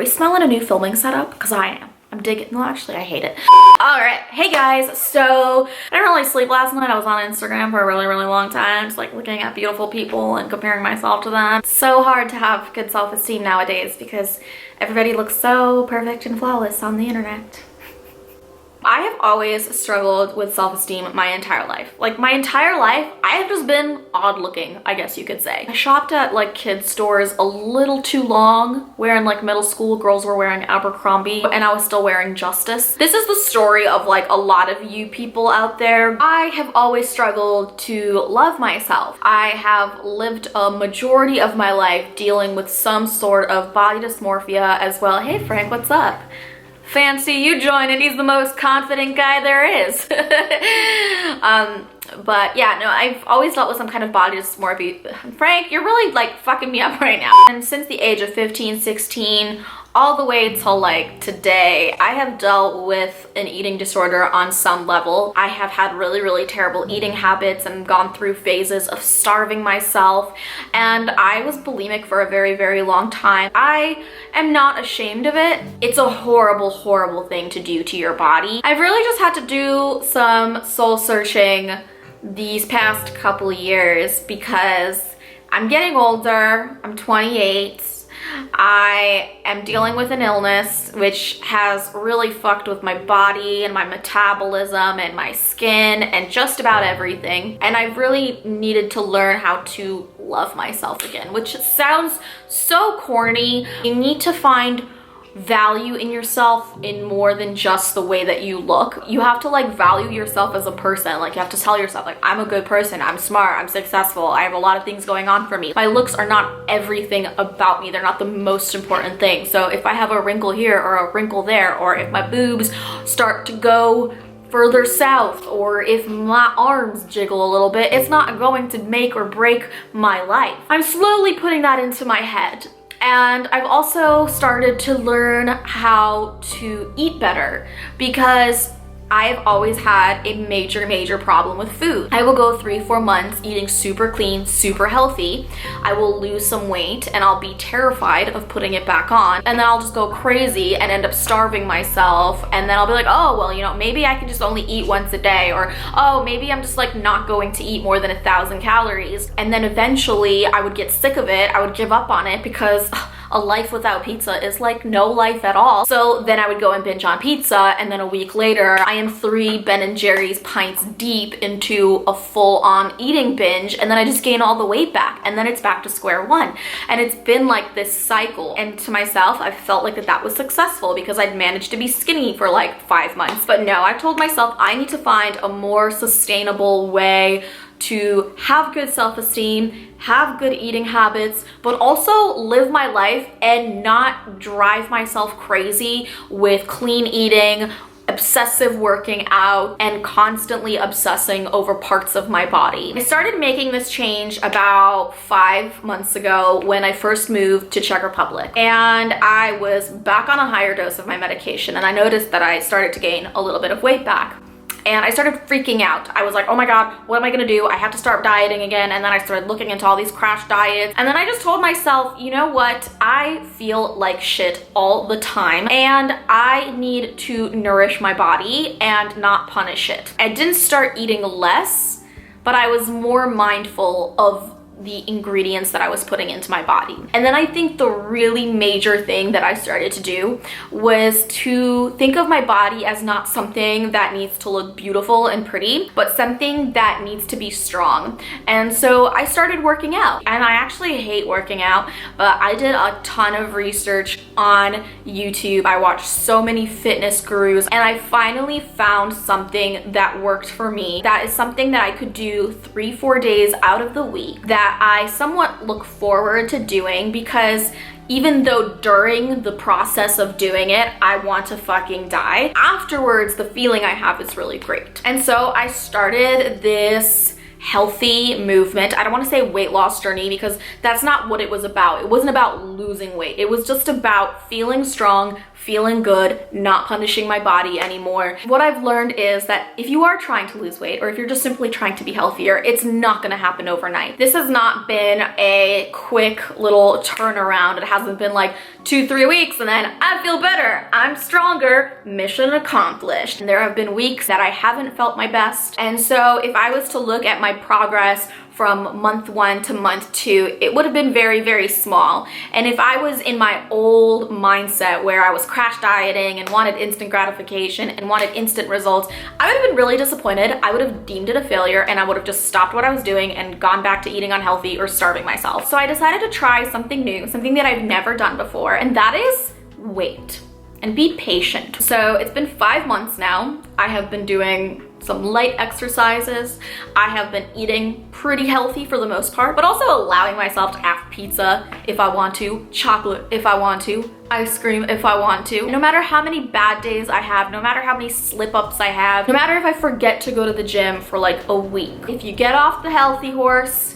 smelling a new filming setup? Because I am. I'm digging. No, actually, I hate it. All right. Hey, guys. So, I didn't really sleep last night. I was on Instagram for a really, really long time. Just like looking at beautiful people and comparing myself to them. It's so hard to have good self-esteem nowadays because everybody looks so perfect and flawless on the internet. I have always struggled with self-esteem my entire life. Like my entire life, I have just been odd looking, I guess you could say. I shopped at like kids stores a little too long, where in like middle school, girls were wearing Abercrombie and I was still wearing Justice. This is the story of like a lot of you people out there. I have always struggled to love myself. I have lived a majority of my life dealing with some sort of body dysmorphia as well. Hey Frank, what's up? Fancy you joining, he's the most confident guy there is. But yeah, no, I've always dealt with some kind of body dysmorphia. Frank, you're really like fucking me up right now. And since the age of 15, 16, all the way till like today, I have dealt with an eating disorder on some level. I have had really, really terrible eating habits and gone through phases of starving myself. And I was bulimic for a very, very long time. I am not ashamed of it. It's a horrible, horrible thing to do to your body. I've really just had to do some soul searching these past couple years because I'm getting older. I'm 28. I am dealing with an illness which has really fucked with my body and my metabolism and my skin and just about everything. And I've really needed to learn how to love myself again, which sounds so corny. You need to find value in yourself in more than just the way that you look. You have to like value yourself as a person. Like you have to tell yourself like, I'm a good person, I'm smart, I'm successful, I have a lot of things going on for me. My looks are not everything about me. They're not the most important thing. So if I have a wrinkle here or a wrinkle there, or if my boobs start to go further south, or if my arms jiggle a little bit, it's not going to make or break my life. I'm slowly putting that into my head. And I've also started to learn how to eat better because I've always had a major, major problem with food. I will go 3-4 months eating super clean, super healthy. I will lose some weight and I'll be terrified of putting it back on. And then I'll just go crazy and end up starving myself. And then I'll be like, oh, well, you know, maybe I can just only eat once a day. Or, oh, maybe I'm just like not going to eat more than 1,000 calories. And then eventually I would get sick of it. I would give up on it because a life without pizza is like no life at all. So then I would go and binge on pizza, and then a week later, I am 3 Ben & Jerry's pints deep into a full-on eating binge, and then I just gain all the weight back, and then it's back to square one. And it's been like this cycle. And to myself, I felt like that was successful because I'd managed to be skinny for like 5 months. But no, I told myself I need to find a more sustainable way to have good self-esteem, have good eating habits, but also live my life and not drive myself crazy with clean eating, obsessive working out, and constantly obsessing over parts of my body. I started making this change about 5 months ago when I first moved to Czech Republic, and I was back on a higher dose of my medication, and I noticed that I started to gain a little bit of weight back. And I started freaking out. I was like, oh my God, what am I gonna do? I have to start dieting again. And then I started looking into all these crash diets. And then I just told myself, you know what? I feel like shit all the time and I need to nourish my body and not punish it. I didn't start eating less, but I was more mindful of the ingredients that I was putting into my body. And then I think the really major thing that I started to do was to think of my body as not something that needs to look beautiful and pretty, but something that needs to be strong. And so I started working out, and I actually hate working out, but I did a ton of research on YouTube. I watched so many fitness gurus, and I finally found something that worked for me. That is something that I could do 3-4 days out of the week that I somewhat look forward to doing, because even though during the process of doing it, I want to fucking die, afterwards, the feeling I have is really great. And so I started this healthy movement. I don't want to say weight loss journey because that's not what it was about. It wasn't about losing weight. It was just about feeling strong, feeling good, not punishing my body anymore. What I've learned is that if you are trying to lose weight or if you're just simply trying to be healthier, it's not gonna happen overnight. This has not been a quick little turnaround. It hasn't been like 2-3 weeks and then I feel better, I'm stronger, mission accomplished. And there have been weeks that I haven't felt my best. And so if I was to look at my progress from month 1 to month 2, it would have been very, very small. And if I was in my old mindset where I was crash dieting and wanted instant gratification and wanted instant results, I would have been really disappointed. I would have deemed it a failure and I would have just stopped what I was doing and gone back to eating unhealthy or starving myself. So I decided to try something new, something that I've never done before, and that is wait and be patient. So it's been 5 months now. I have been doing some light exercises. I have been eating pretty healthy for the most part, but also allowing myself to have pizza if I want to, chocolate if I want to, ice cream if I want to. No matter how many bad days I have, no matter how many slip-ups I have, no matter if I forget to go to the gym for like a week, if you get off the healthy horse,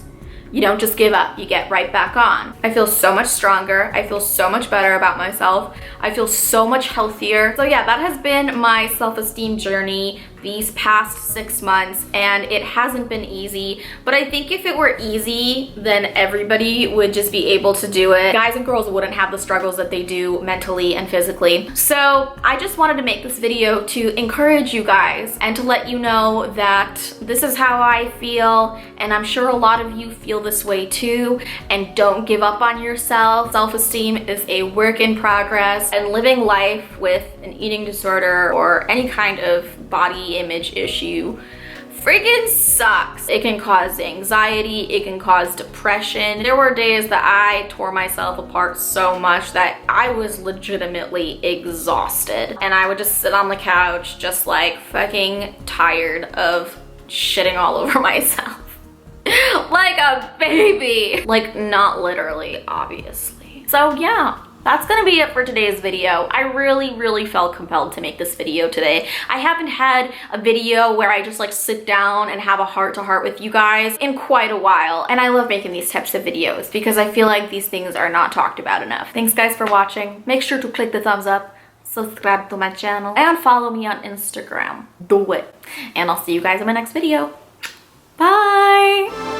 you don't just give up, you get right back on. I feel so much stronger. I feel so much better about myself. I feel so much healthier. So yeah, that has been my self-esteem journey these past 6 months, and it hasn't been easy, but I think if it were easy, then everybody would just be able to do it. Guys and girls wouldn't have the struggles that they do mentally and physically. So I just wanted to make this video to encourage you guys and to let you know that this is how I feel, and I'm sure a lot of you feel this way too, and don't give up on yourself. Self-esteem is a work in progress, and living life with an eating disorder or any kind of body image issue freaking sucks. It can cause anxiety, it can cause depression. There were days that I tore myself apart so much that I was legitimately exhausted, and I would just sit on the couch just like fucking tired of shitting all over myself like a baby. Like, not literally, obviously. So yeah, that's gonna be it for today's video. I really felt compelled to make this video today. I haven't had a video where I just like sit down and have a heart-to-heart with you guys in quite a while. And I love making these types of videos because I feel like these things are not talked about enough. Thanks guys for watching. Make sure to click the thumbs up, subscribe to my channel, and follow me on Instagram. Do it. And I'll see you guys in my next video. Bye!